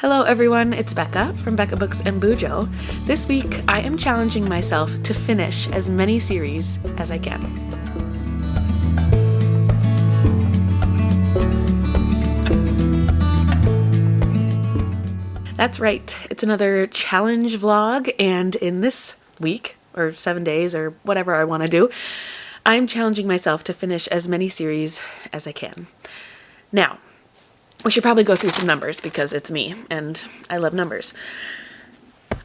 Hello everyone, it's Becca from BEKAHBOOKSANDBUJO. This week I am challenging myself to finish as many series as I can. That's right, it's another challenge vlog, and in this week, or 7 days, or whatever I want to do, I'm challenging myself to finish as many series as I can. Now, we should probably go through some numbers because it's me and I love numbers.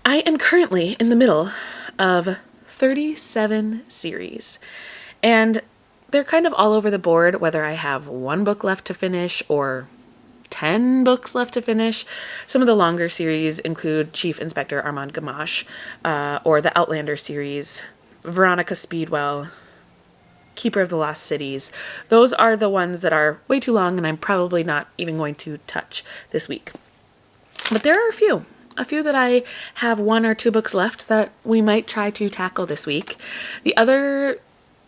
I am currently in the middle of 37 series, and they're kind of all over the board, whether I have one book left to finish or 10 books left to finish. Some of the longer series include Chief Inspector Armand Gamache, or the Outlander series, Veronica Speedwell, Keeper of the Lost Cities. Those are the ones that are way too long and I'm probably not even going to touch this week. But there are a few that I have 1 or 2 books left that we might try to tackle this week. The other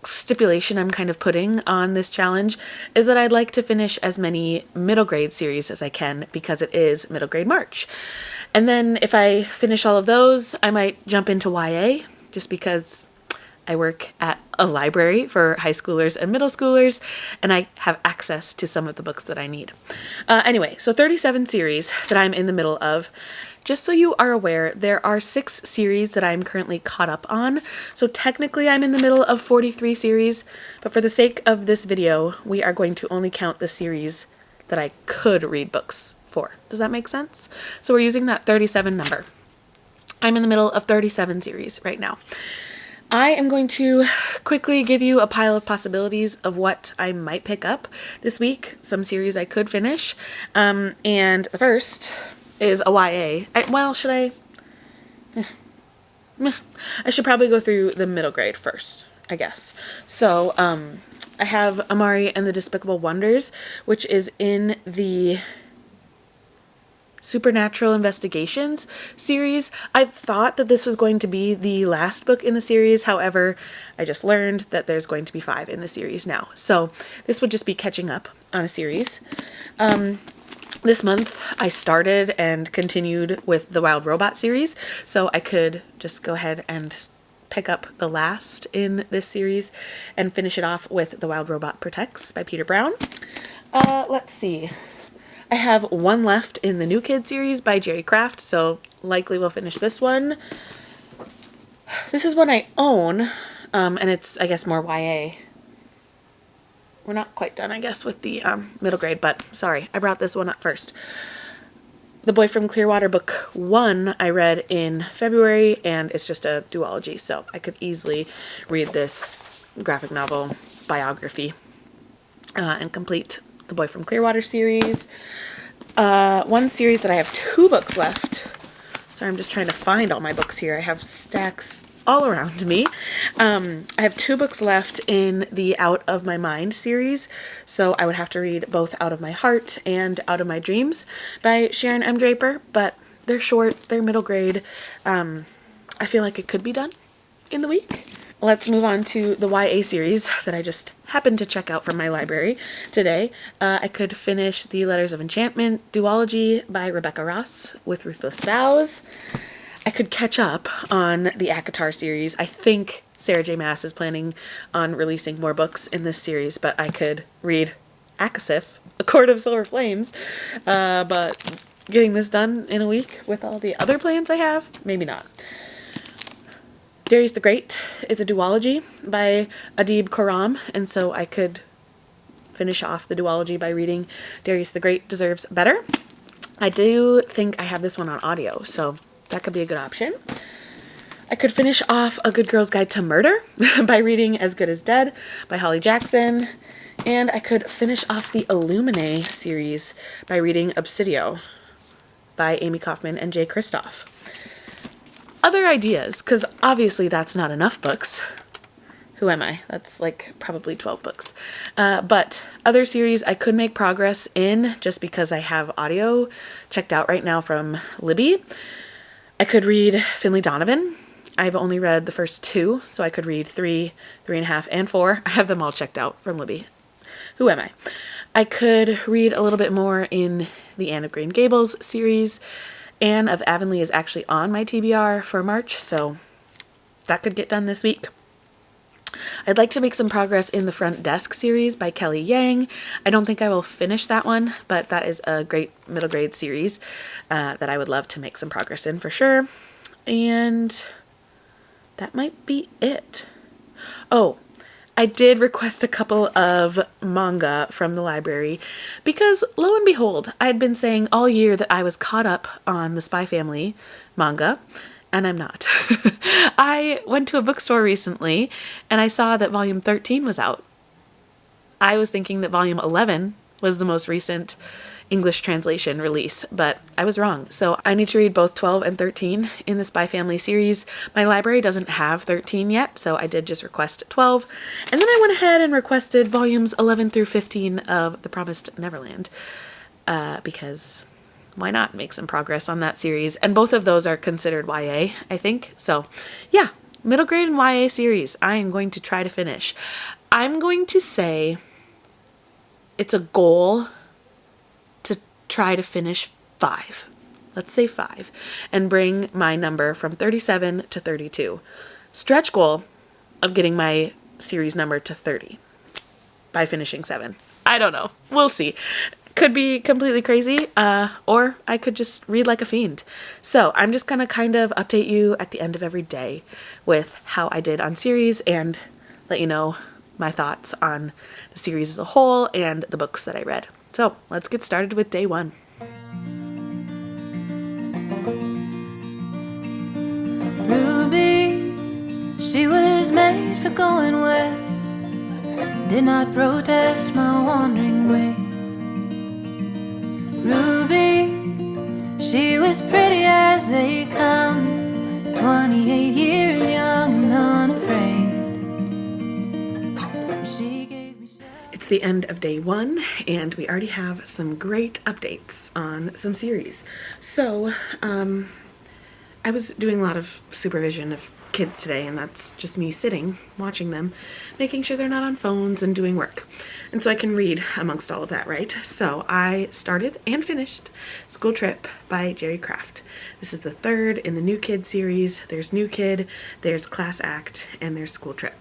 stipulation I'm kind of putting on this challenge is that I'd like to finish as many middle grade series as I can because it is middle grade March. And then if I finish all of those, I might jump into YA just because I work at a library for high schoolers and middle schoolers, and I have access to some of the books that I need. Anyway, so 37 series that I'm in the middle of. Just so you are aware, there are 6 series that I'm currently caught up on. So technically I'm in the middle of 43 series, but for the sake of this video, we are going to only count the series that I could read books for. Does that make sense? So we're using that 37 number. I'm in the middle of 37 series right now. I am going to quickly give you a pile of possibilities of what I might pick up this week, some series I could finish, and the first is a YA. I should probably go through the middle grade first, I guess. So I have Amari and the Despicable Wonders, which is in the Supernatural Investigations series. I thought that this was going to be the last book in the series. However, I just learned that there's going to be 5 in the series now. So this would just be catching up on a series. This month I started and continued with the Wild Robot series. So I could just go ahead and pick up the last in this series and finish it off with The Wild Robot Protects by Peter Brown. Let's see. I have 1 left in the New Kid series by Jerry Craft, so likely we'll finish this one. This is one I own, and it's, I guess, more YA. We're not quite done, I guess, with the middle grade, but sorry, I brought this one up first. The Boy from Clearwater book 1 I read in February, and it's just a duology, so I could easily read this graphic novel biography and complete the Boy from Clearwater series. One series that I have 2 books left. Sorry, I'm just trying to find all my books here. I have stacks all around me. I have 2 books left in the Out of My Mind series, so I would have to read both Out of My Heart and Out of My Dreams by Sharon M. Draper, but they're short, they're middle grade. I feel like it could be done in the week. Let's move on to the YA series that I just happened to check out from my library today. I could finish the Letters of Enchantment duology by Rebecca Ross with Ruthless Vows. I could catch up on the ACOTAR series. I think Sarah J. Maas is planning on releasing more books in this series, but I could read ACOSF, A Court of Silver Flames, but getting this done in a week with all the other plans I have, maybe not. Darius the Great is a duology by Adib Khorram, and so I could finish off the duology by reading Darius the Great Deserves Better. I do think I have this one on audio, so that could be a good option. I could finish off A Good Girl's Guide to Murder by reading As Good as Dead by Holly Jackson, and I could finish off the Illuminae series by reading Obsidio by Amy Kaufman and Jay Kristoff. Other ideas, because obviously that's not enough books. Who am I? That's like probably 12 books. But other series I could make progress in just because I have audio checked out right now from Libby. I could read Finley Donovan. I've only read the first 2, so I could read 3, 3.5, and 4. I have them all checked out from Libby. Who am I? I could read a little bit more in the Anne of Green Gables series. Anne of Avonlea is actually on my TBR for March, so that could get done this week. I'd like to make some progress in the Front Desk series by Kelly Yang. I don't think I will finish that one, but that is a great middle grade series that I would love to make some progress in for sure. And that might be it. Oh, I did request a couple of manga from the library because lo and behold, I had been saying all year that I was caught up on the Spy Family manga, and I'm not. I went to a bookstore recently and I saw that volume 13 was out. I was thinking that volume 11 was the most recent English translation release, but I was wrong. So I need to read both 12 and 13 in the Spy Family series. My library doesn't have 13 yet, so I did just request 12. And then I went ahead and requested volumes 11 through 15 of The Promised Neverland, because why not make some progress on that series? And both of those are considered YA, I think. So yeah, middle grade and YA series I am going to try to finish. I'm going to say it's a goal to try to finish 5. Let's say 5. And bring my number from 37 to 32. Stretch goal of getting my series number to 30 by finishing 7. I don't know. We'll see. Could be completely crazy, or I could just read like a fiend. So I'm just gonna kind of update you at the end of every day with how I did on series and let you know my thoughts on the series as a whole and the books that I read. So let's get started with day 1. Ruby, she was made for going west, did not protest my wandering ways. Ruby, she was pretty as they come, 28 years young and unafraid. She gave me It's the end of day 1, and we already have some great updates on some series. So, I was doing a lot of supervision of kids today, and that's just me sitting, watching them, making sure they're not on phones and doing work. And so I can read amongst all of that, right? So I started and finished School Trip by Jerry Craft. This is the 3rd in the New Kid series. There's New Kid, there's Class Act, and there's School Trip.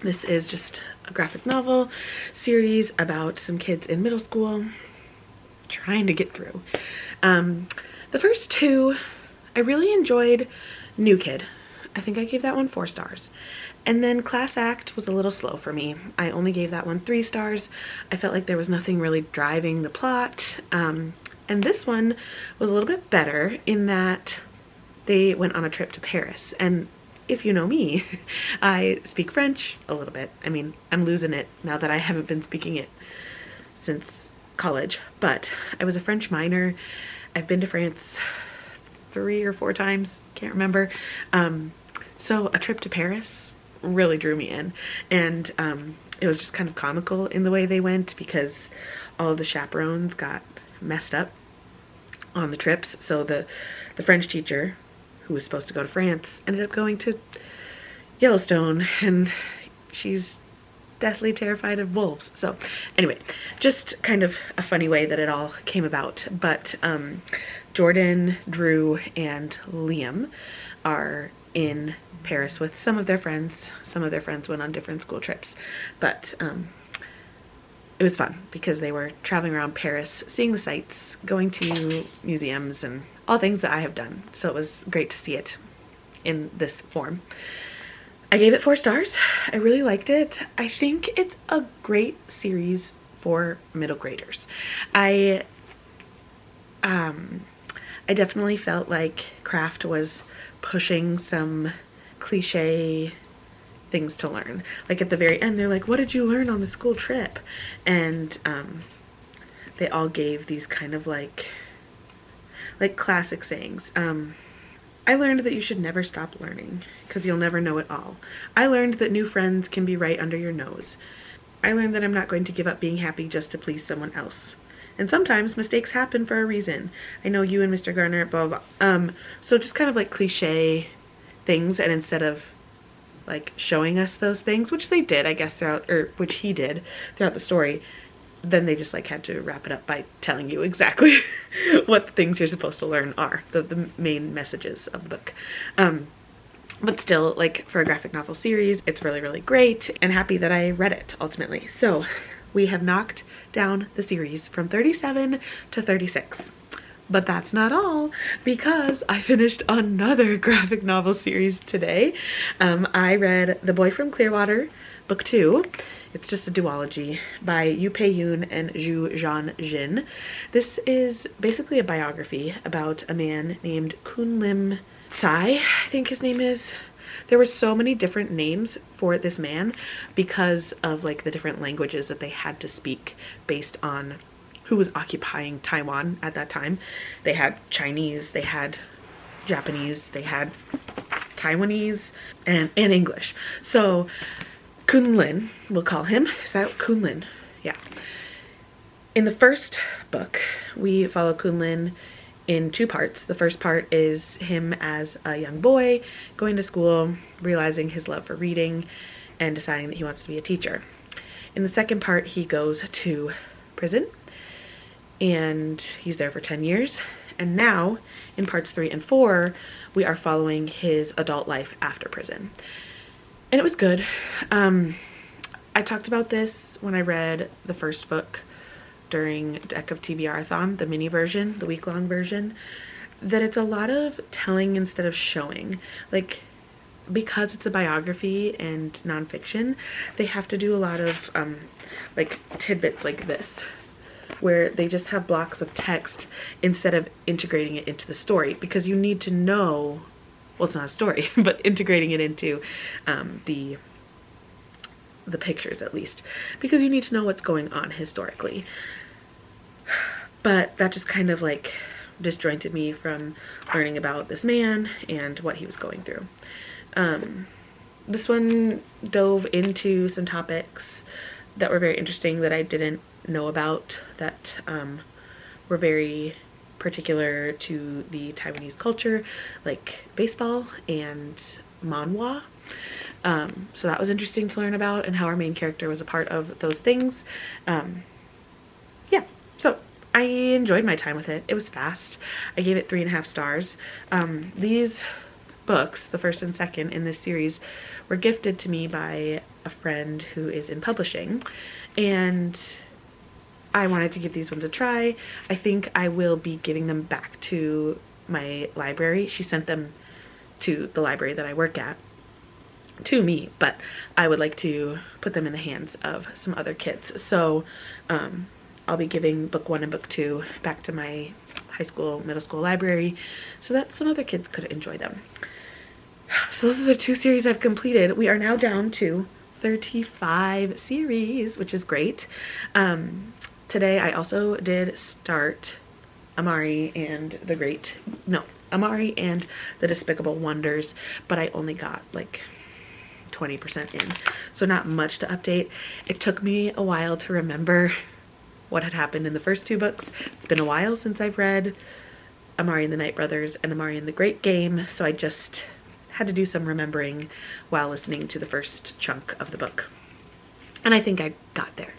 This is just a graphic novel series about some kids in middle school trying to get through. The first 2, I really enjoyed New Kid. I think I gave that one 4 stars. And then Class Act was a little slow for me. I only gave that one 3 stars. I felt like there was nothing really driving the plot. And this one was a little bit better in that they went on a trip to Paris. And if you know me, I speak French a little bit. I mean, I'm losing it now that I haven't been speaking it since college. But I was a French minor. I've been to France 3 or 4 times, can't remember. So a trip to Paris really drew me in, and it was just kind of comical in the way they went because all of the chaperones got messed up on the trips. So the French teacher, who was supposed to go to France, ended up going to Yellowstone, and she's deathly terrified of wolves. So anyway, just kind of a funny way that it all came about. But Jordan, Drew, and Liam are in Paris with some of their friends. Some of their friends went on different school trips, but it was fun because they were traveling around Paris, seeing the sights, going to museums, and all things that I have done. So it was great to see it in this form. I gave it 4 stars. I really liked it. I think it's a great series for middle graders. I definitely felt like Kraft was pushing some cliche things to learn. Like at the very end, they're like, what did you learn on the school trip? And they all gave these kind of like classic sayings. I learned that you should never stop learning because you'll never know it all. I learned that new friends can be right under your nose. I learned that I'm not going to give up being happy just to please someone else. And sometimes mistakes happen for a reason. I know you and Mr. Garner, blah, blah, blah. So just kind of like cliche things, and instead of like showing us those things, which they did, I guess, which he did throughout the story, then they just like had to wrap it up by telling you exactly what the things you're supposed to learn are, the main messages of the book. But still, like, for a graphic novel series, it's really, really great, and happy that I read it ultimately. So we have knocked down the series from 37 to 36. But that's not all, because I finished another graphic novel series today. I read The Boy from Clearwater, Book 2. It's just a duology by Yu Pei Yoon and Zhu Zhan Jin. This is basically a biography about a man named Kun Lim Tsai, I think his name is. There were so many different names for this man because of like the different languages that they had to speak based on who was occupying Taiwan at that time. They had Chinese, they had Japanese, they had Taiwanese, and English. So Kunlin, we'll call him. Is that Kunlin? Yeah. In the first book, we follow Kunlin in two parts. The first part is him as a young boy going to school, realizing his love for reading, and deciding that he wants to be a teacher. In the second part, he goes to prison, and he's there for 10 years. And now, in parts 3 and 4, we are following his adult life after prison. And it was good. I talked about this when I read the first book during Deck of TBR-a-thon, the mini version, the week-long version, that it's a lot of telling instead of showing. Like, because it's a biography and nonfiction, they have to do a lot of like tidbits like this, where they just have blocks of text instead of integrating it into the story, because you need to know, well, it's not a story, but integrating it into the pictures at least, because you need to know what's going on historically. But that just kind of like disjointed me from learning about this man and what he was going through. This one dove into some topics that were very interesting that I didn't know about, that were very particular to the Taiwanese culture, like baseball and manhwa. So that was interesting to learn about, and how our main character was a part of those things. Yeah, so I enjoyed my time with it. It was fast. I gave it 3.5 stars. These books, the first and second in this series, were gifted to me by a friend who is in publishing, and I wanted to give these ones a try. I think I will be giving them back to my library. She sent them to the library that I work at, to me, but I would like to put them in the hands of some other kids. So I'll be giving book 1 and book 2 back to my high school, middle school library so that some other kids could enjoy them. So those are the 2 series I've completed. We are now down to 35 series, which is great. Today I also did start Amari and the Despicable Wonders, but I only got like 20% in, so not much to update. It took me a while to remember what had happened in the first 2 books. It's been a while since I've read Amari and the Night Brothers and Amari and the Great Game, so I just had to do some remembering while listening to the first chunk of the book. And I think I got there.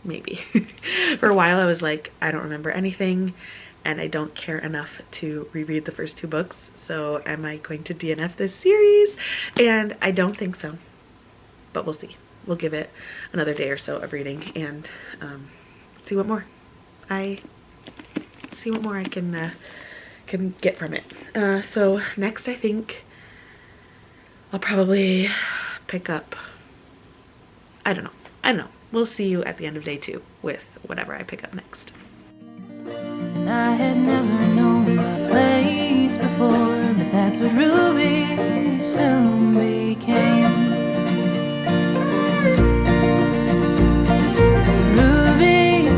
Maybe. For a while I was like, I don't remember anything, and I don't care enough to reread the first 2 books, so am I going to DNF this series? And I don't think so, but we'll see. We'll give it another day or so of reading and see what more I can get from it. So next I think I'll probably pick up, I don't know. We'll see you at the end of day 2 with whatever I pick up next. And I had never known my place before, but that's what Ruby soon became. Ruby,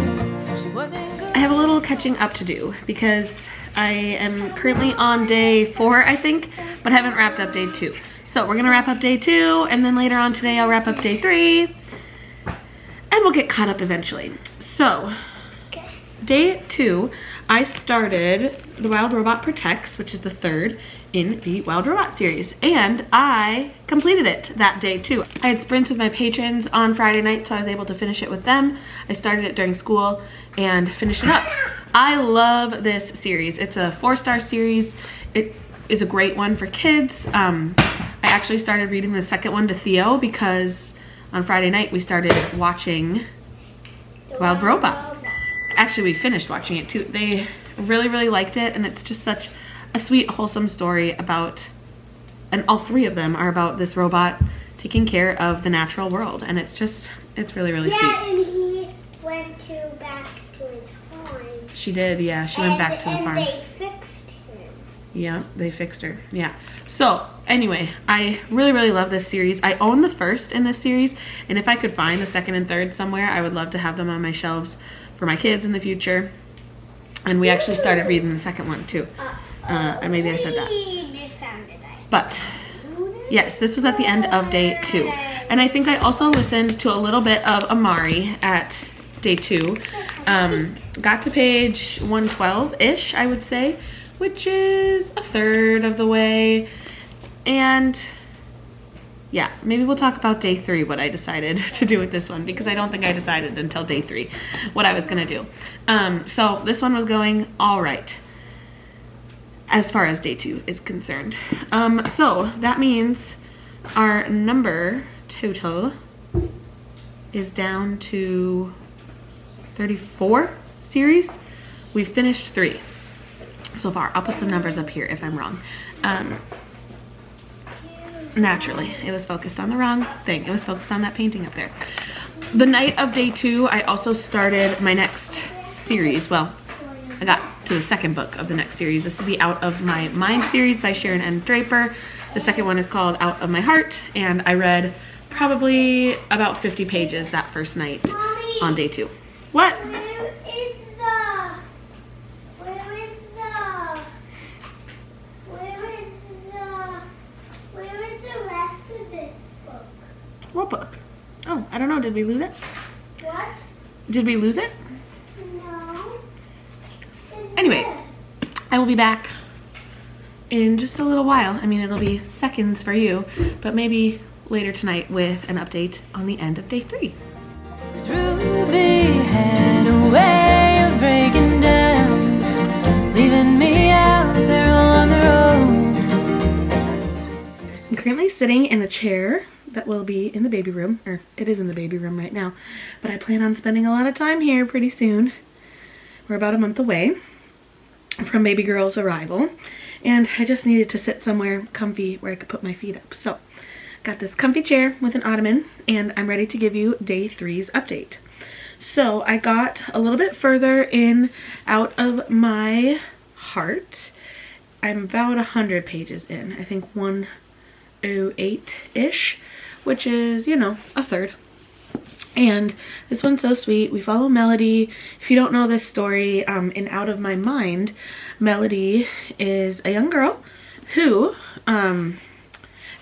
she wasn't good. I have a little catching up to do because I am currently on day 4, I think, but haven't wrapped up day 2. So we're gonna wrap up day 2, and then later on today I'll wrap up day 3, and we'll get caught up eventually. So day 2, I started The Wild Robot Protects, which is the third in the Wild Robot series, and I completed it that day too. I had sprints with my patrons on Friday night, so I was able to finish it with them. I started it during school and finished it up. I love this series. It's a 4-star series. It is a great one for kids. I actually started reading the second one to Theo because on Friday night we started watching Wild Robot. Actually, we finished watching it too. They really liked it, and it's just such a sweet, wholesome story about, and all three of them are about this robot taking care of the natural world, and it's really sweet. Yeah, and he went back to his farm. She did, yeah. She went back to the farm. And they fixed him. Yeah, they fixed her. Yeah. So anyway, I really love this series. I own the first in this series, and if I could find the second and third somewhere, I would love to have them on my shelves for my kids in the future. And we actually started reading the second one too. Or maybe I said that. But yes, this was at the end of day 2. And I think I also listened to a little bit of Amari at day 2. Got to page 112-ish, I would say, which is a third of the way. And yeah, maybe we'll talk about day 3, what I decided to do with this one, because I don't think I decided until day 3 what I was gonna do. So this one was going all right as far as day 2 is concerned. So that means our number total is down to 34 series. We've finished 3 so far. I'll put some numbers up here if I'm wrong. Naturally, it was focused on the wrong thing. It was focused on that painting up there. The night of day 2, I also started my next series. Well, I got to the second book of the next series. This is the Out of My Mind series by Sharon N. Draper. The second one is called Out of My Heart, and I read probably about 50 pages that first night on day 2. What? Where is the rest of this book? What book? Oh, I don't know. Did we lose it? What? Did we lose it? No. Anyway, I will be back in just a little while. I mean, it'll be seconds for you, but maybe later tonight with an update on the end of day 3. 'Cause Ruby had a way of breaking down, leaving me out there on the road. I'm currently sitting in a chair that will be in the baby room, or it is in the baby room right now, but I plan on spending a lot of time here pretty soon. We're about a month away from baby girl's arrival, and I just needed to sit somewhere comfy where I could put my feet up. So got this comfy chair with an ottoman, and I'm ready to give you day 3's update. So I got a little bit further in Out of My Heart. I'm about 100 pages in. I think 108-ish, which is, you know, a third. And this one's so sweet. We follow Melody. If you don't know this story, in Out of My Mind, Melody is a young girl who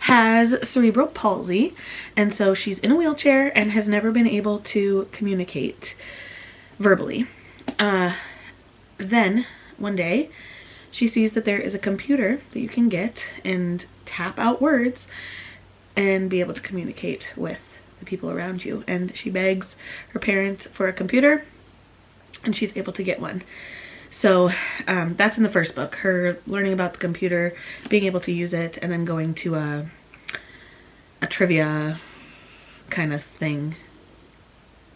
has cerebral palsy, and so she's in a wheelchair and has never been able to communicate verbally. Then one day she sees that there is a computer that you can get and tap out words and be able to communicate with the people around you, and she begs her parents for a computer and she's able to get one. So that's in the first book, her learning about the computer, being able to use it, and then going to a trivia kind of thing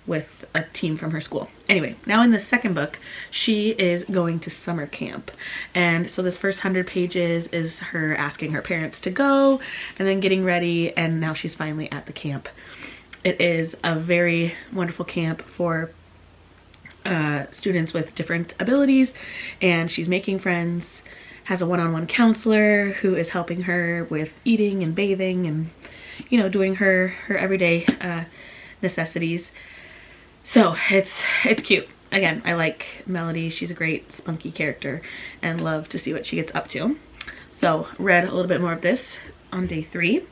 with a team from her school. Anyway, now in the second book, she is going to summer camp. And so this first 100 pages is her asking her parents to go and then getting ready, and now she's finally at the camp. It is a very wonderful camp for students with different abilities, and she's making friends, has a one-on-one counselor who is helping her with eating and bathing and, you know, doing her everyday necessities. So it's cute. Again, I like Melody. She's a great spunky character and love to see what she gets up to. So read a little bit more of this on day 3.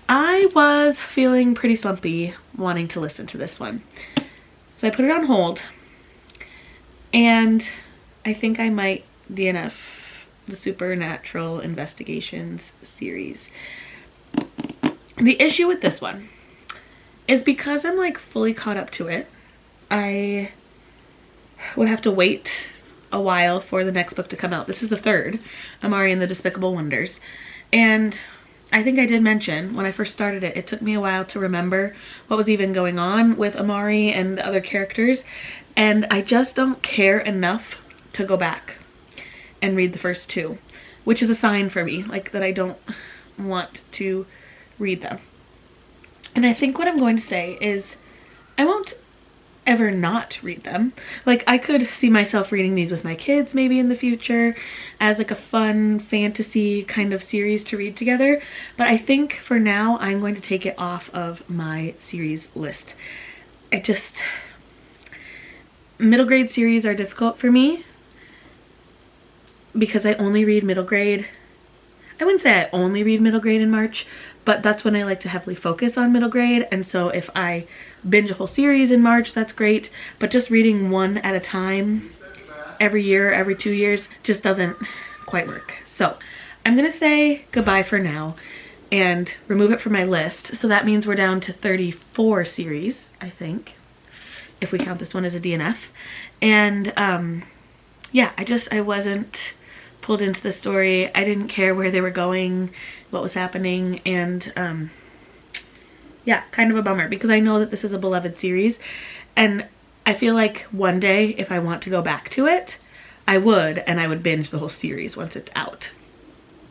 I was feeling pretty slumpy wanting to listen to this one, so I put it on hold, and I think I might DNF the Supernatural Investigations series. The issue with this one is because I'm like fully caught up to it, I would have to wait a while for the next book to come out. This is the third, Amari and the Despicable Wonders. And I think I did mention when I first started it, it took me a while to remember what was even going on with Amari and the other characters. And I just don't care enough to go back and read the first two, which is a sign for me, like that I don't want to read them. And I think what I'm going to say is I won't ever not read them. Like, I could see myself reading these with my kids maybe in the future as like a fun fantasy kind of series to read together, but I think for now I'm going to take it off of my series list. Middle grade series are difficult for me because I only read middle grade. I wouldn't say I only read middle grade in March, but that's when I like to heavily focus on middle grade. And so if I binge a whole series in March, that's great. But just reading one at a time every year, every 2 years, just doesn't quite work. So I'm going to say goodbye for now and remove it from my list. So that means we're down to 34 series, I think, if we count this one as a DNF. And yeah, I wasn't pulled into the story. I didn't care where they were going, what was happening, and yeah, kind of a bummer because I know that this is a beloved series, and I feel like one day if I want to go back to it, I would, and I would binge the whole series once it's out.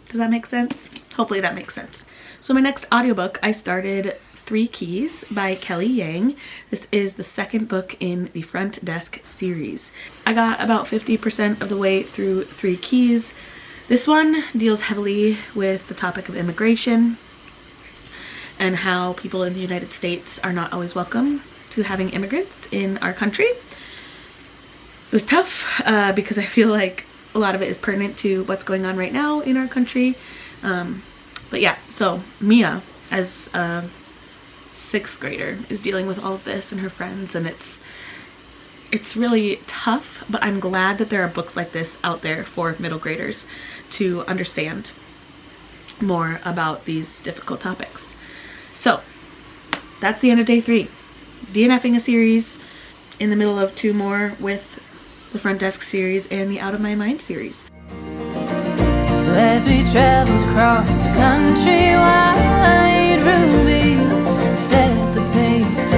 Does that make sense? Hopefully that makes sense. So my next audiobook, I started 3 Keys by Kelly Yang. This is the second book in the Front Desk series. I got about 50% of the way through 3 Keys. This one deals heavily with the topic of immigration and how people in the United States are not always welcome to having immigrants in our country. It was tough because I feel like a lot of it is pertinent to what's going on right now in our country. But yeah, so Mia, as a 6th grader, is dealing with all of this and her friends, and it's really tough, but I'm glad that there are books like this out there for middle graders to understand more about these difficult topics. So that's the end of day 3. DNFing a series, in the middle of 2 more with the Front Desk series and the Out of My Mind series. So as we traveled across the country wide, Ruby set the pace.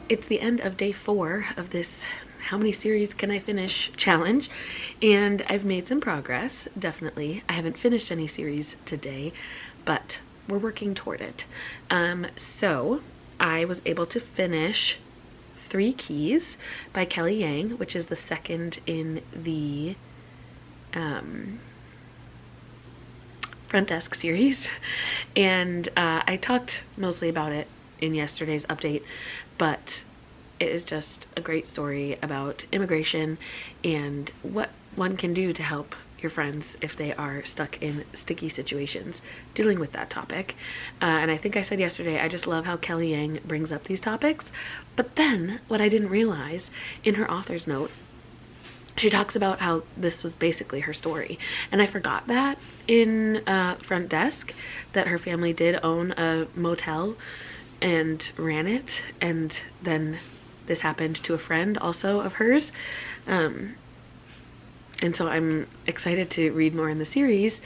It's the end of day 4 of this how many series can I finish challenge, and I've made some progress, definitely. I haven't finished any series today, but we're working toward it. So I was able to finish 3 Keys by Kelly Yang, which is the second in the Front Desk series, and I talked mostly about it in yesterday's update, but it is just a great story about immigration and what one can do to help your friends if they are stuck in sticky situations dealing with that topic. And I think I said yesterday, I just love how Kelly Yang brings up these topics. But then what I didn't realize, in her author's note, she talks about how this was basically her story. And I forgot that in Front Desk, that her family did own a motel and ran it, and then this happened to a friend also of hers. And so I'm excited to read more in the series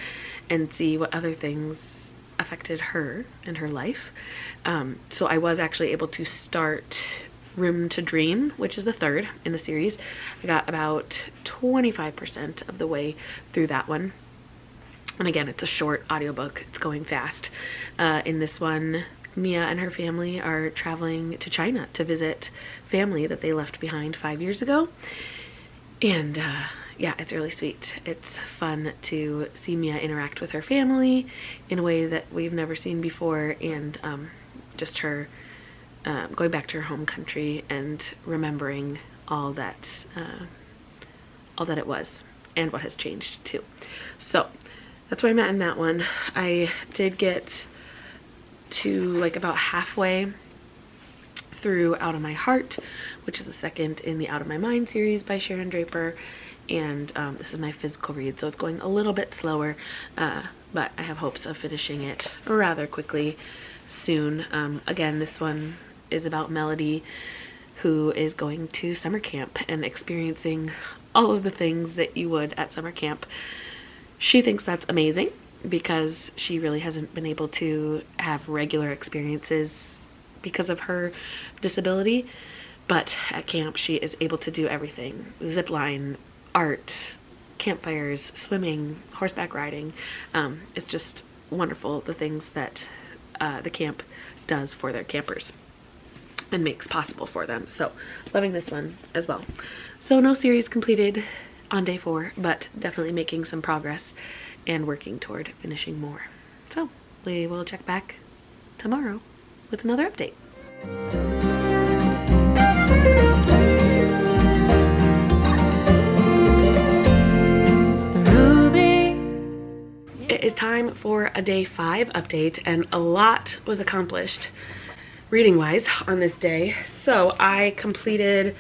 and see what other things affected her in her life. So I was actually able to start Room to Dream, which is the 3rd in the series. I got about 25% of the way through that one. And again, it's a short audiobook. It's going fast. In this one, Mia and her family are traveling to China to visit family that they left behind 5 years ago. And yeah, it's really sweet. It's fun to see Mia interact with her family in a way that we've never seen before, and just her going back to her home country and remembering all that it was and what has changed too. So that's where I'm at in that one. I did get to like about halfway through Out of My Heart, which is the second in the Out of My Mind series by Sharon Draper. And this is my physical read, so it's going a little bit slower, but I have hopes of finishing it rather quickly soon. Again, this one is about Melody, who is going to summer camp and experiencing all of the things that you would at summer camp. She thinks that's amazing because she really hasn't been able to have regular experiences because of her disability. But at camp, she is able to do everything: zip line, art, campfires, swimming, horseback riding. It's just wonderful, the things that the camp does for their campers and makes possible for them. So loving this one as well. So no series completed on day 4, but definitely making some progress and working toward finishing more. So we will check back tomorrow with another update. It is time for a day 5 update, and a lot was accomplished reading-wise on this day. So I completed,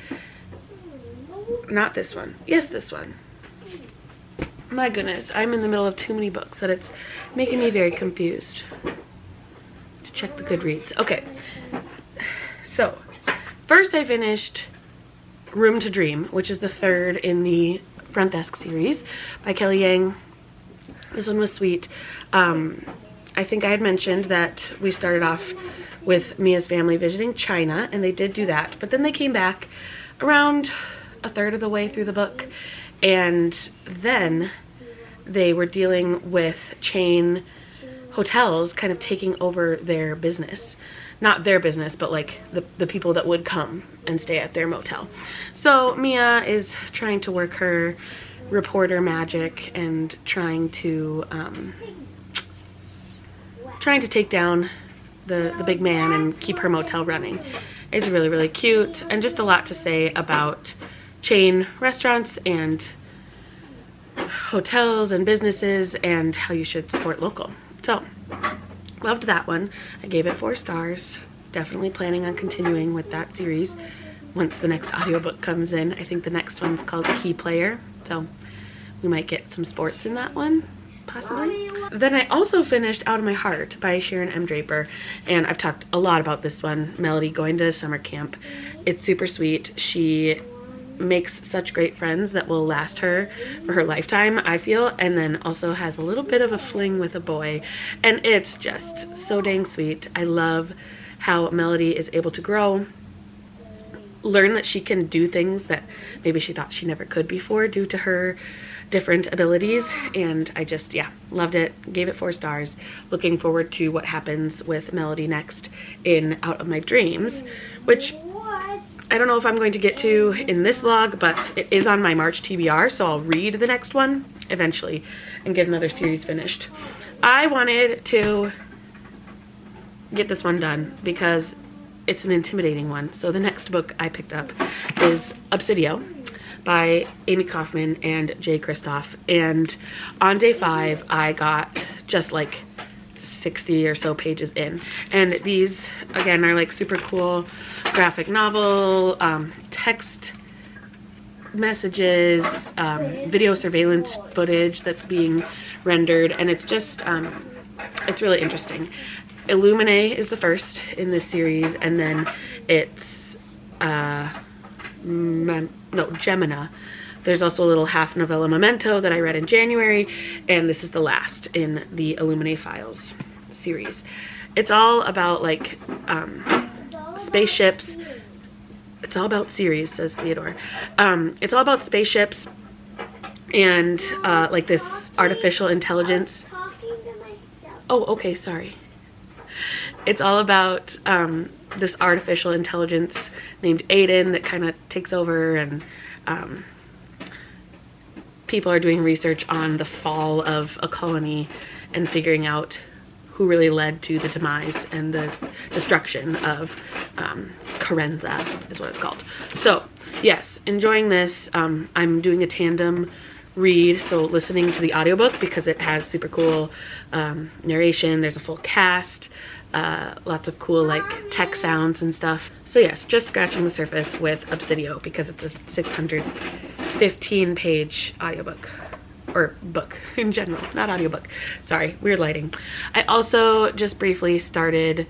not this one, yes, this one. My goodness, I'm in the middle of too many books that it's making me very confused. To check the Goodreads. Okay, so first I finished Room to Dream, which is the 3rd in the Front Desk series by Kelly Yang. This one was sweet. I think I had mentioned that we started off with Mia's family visiting China, and they did do that, but then they came back around a 1/3 of the way through the book, and then they were dealing with chain hotels kind of taking over their business. Not their business, but like the people that would come and stay at their motel. So Mia is trying to work her reporter magic and trying to take down the big man and keep her motel running. It's really, really cute, and just a lot to say about chain restaurants and hotels and businesses and how you should support local. So loved that one. I gave it 4 stars. Definitely planning on continuing with that series once the next audiobook comes in. I think the next one's called Key Player, so we might get some sports in that one, possibly. Then I also finished Out of My Heart by Sharon M. Draper, and I've talked a lot about this one, Melody going to summer camp. It's super sweet. She makes such great friends that will last her for her lifetime, I feel, and then also has a little bit of a fling with a boy, and it's just so dang sweet. I love how Melody is able to grow, learn that she can do things that maybe she thought she never could before due to her different abilities, and I just, yeah, loved it. Gave it 4 stars. Looking forward to what happens with Melody next in Out of My Dreams, which I don't know if I'm going to get to in this vlog, but it is on my March TBR, so I'll read the next one eventually and get another series finished. I wanted to get this one done because it's an intimidating one. So the next book I picked up is Obsidio by Amy Kaufman and Jay Kristoff, and on day 5 I got just like 60 or so pages in, and these again are like super cool graphic novel, text messages, video surveillance footage that's being rendered, and it's just it's really interesting. Illumine is the first in this series, and then it's Gemina. There's also a little half novella Memento that I read in January, and this is the last in the Illumine Files series. It's all about like spaceships. It's all about series, says Theodore. It's all about spaceships and like this artificial intelligence. Oh, okay, sorry. It's all about this artificial intelligence named Aiden that kind of takes over, and people are doing research on the fall of a colony and figuring out who really led to the demise and the destruction of Carenza is what it's called. So yes, enjoying this. I'm doing a tandem read, so listening to the audiobook because it has super cool narration. There's a full cast. lots of cool like tech sounds and stuff. So yes, just scratching the surface with Obsidio because it's a 615 page audiobook. Or book in general, not audiobook. Sorry, weird lighting. I also just briefly started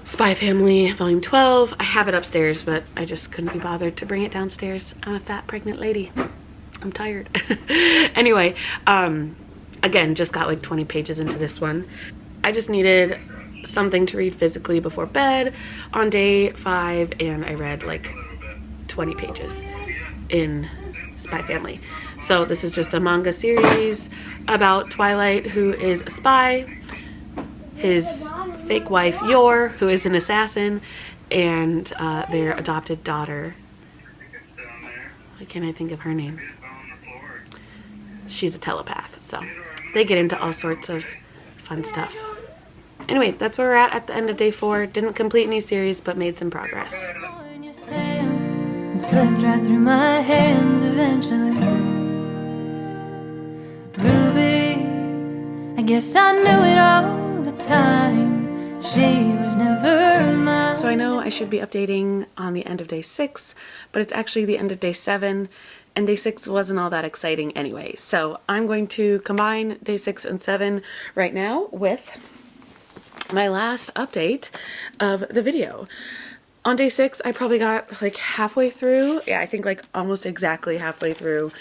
Spy Family Volume 12. I have it upstairs, but I just couldn't be bothered to bring it downstairs. I'm a fat pregnant lady. I'm tired. Anyway, again, just got like 20 pages into this one. I just needed something to read physically before bed on day 5, and I read like 20 pages in Spy Family. So this is just a manga series about Twilight, who is a spy, his fake wife Yor, who is an assassin, and their adopted daughter. Why can't I think of her name? She's a telepath, so they get into all sorts of fun stuff. Anyway, that's where we're at the end of day 4. Didn't complete any series, but made some progress. And slipped right through my hands eventually. Ruby, I guess I knew it all the time. She was never mine. So I know I should be updating on the end of day 6, but it's actually the end of day 7, and day 6 wasn't all that exciting anyway. So I'm going to combine day 6 and 7 right now with my last update of the video. On day 6, I probably got like halfway through. Yeah, I think like almost exactly halfway through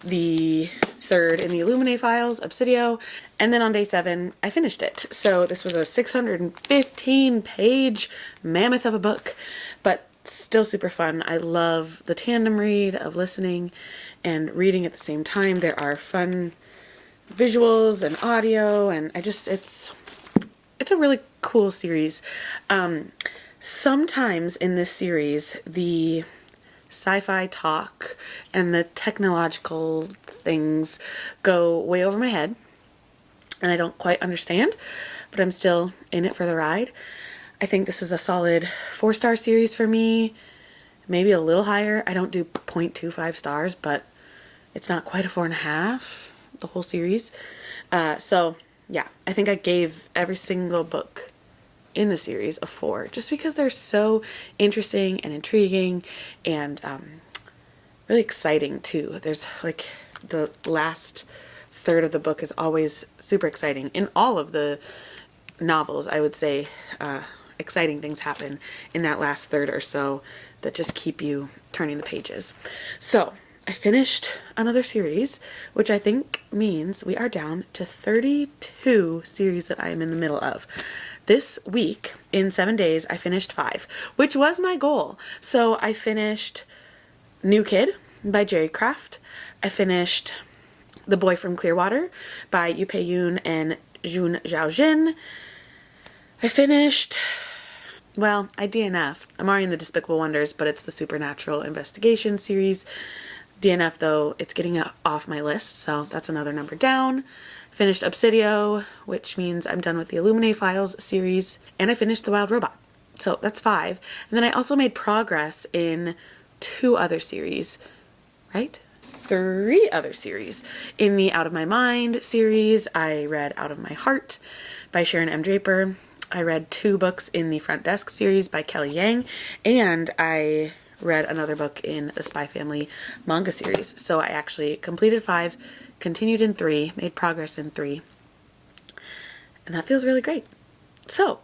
the 3rd in the Illuminae files, Obsidio. And then on day 7, I finished it. So this was a 615 page mammoth of a book, but still super fun. I love the tandem read of listening and reading at the same time. There are fun visuals and audio, and it's a really cool series. Sometimes in this series, the sci-fi talk and the technological things go way over my head, and I don't quite understand, but I'm still in it for the ride. I think this is a solid 4-star series for me, maybe a little higher. I don't do 0.25 stars, but it's not quite a 4.5, the whole series. So yeah, I think I gave every single book in the series a 4, just because they're so interesting and intriguing and really exciting too. There's like the last third of the book is always super exciting. In all of the novels, I would say exciting things happen in that last third or so that just keep you turning the pages. So I finished another series, which I think means we are down to 32 series that I am in the middle of. This week, in 7 days, I finished 5, which was my goal. So I finished New Kid by Jerry Craft. I finished The Boy from Clearwater by Yu Pei Yoon and Jun Zhaojin. I finished, well, I DNF. I'm already in the Despicable Wonders, but it's the Supernatural Investigation series. DNF though, it's getting off my list, so that's another number down. Finished Obsidio, which means I'm done with the Illuminae Files series, and I finished The Wild Robot. So that's 5. And then I also made progress in 2 other series, right? 3 other series. In the Out of My Mind series, I read Out of My Heart by Sharon M. Draper. I read 2 books in the Front Desk series by Kelly Yang, and I read another book in the Spy Family manga series. So I actually completed 5, continued in 3, made progress in 3, and that feels really great. So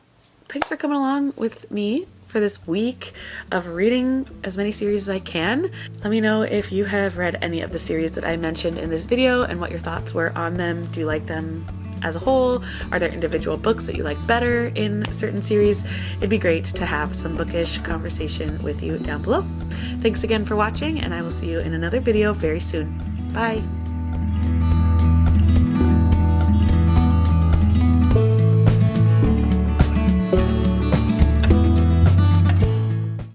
thanks for coming along with me for this week of reading as many series as I can. Let me know if you have read any of the series that I mentioned in this video and what your thoughts were on them. Do you like them as a whole? Are there individual books that you like better in certain series? It'd be great to have some bookish conversation with you down below. Thanks again for watching, and I will see you in another video very soon. Bye!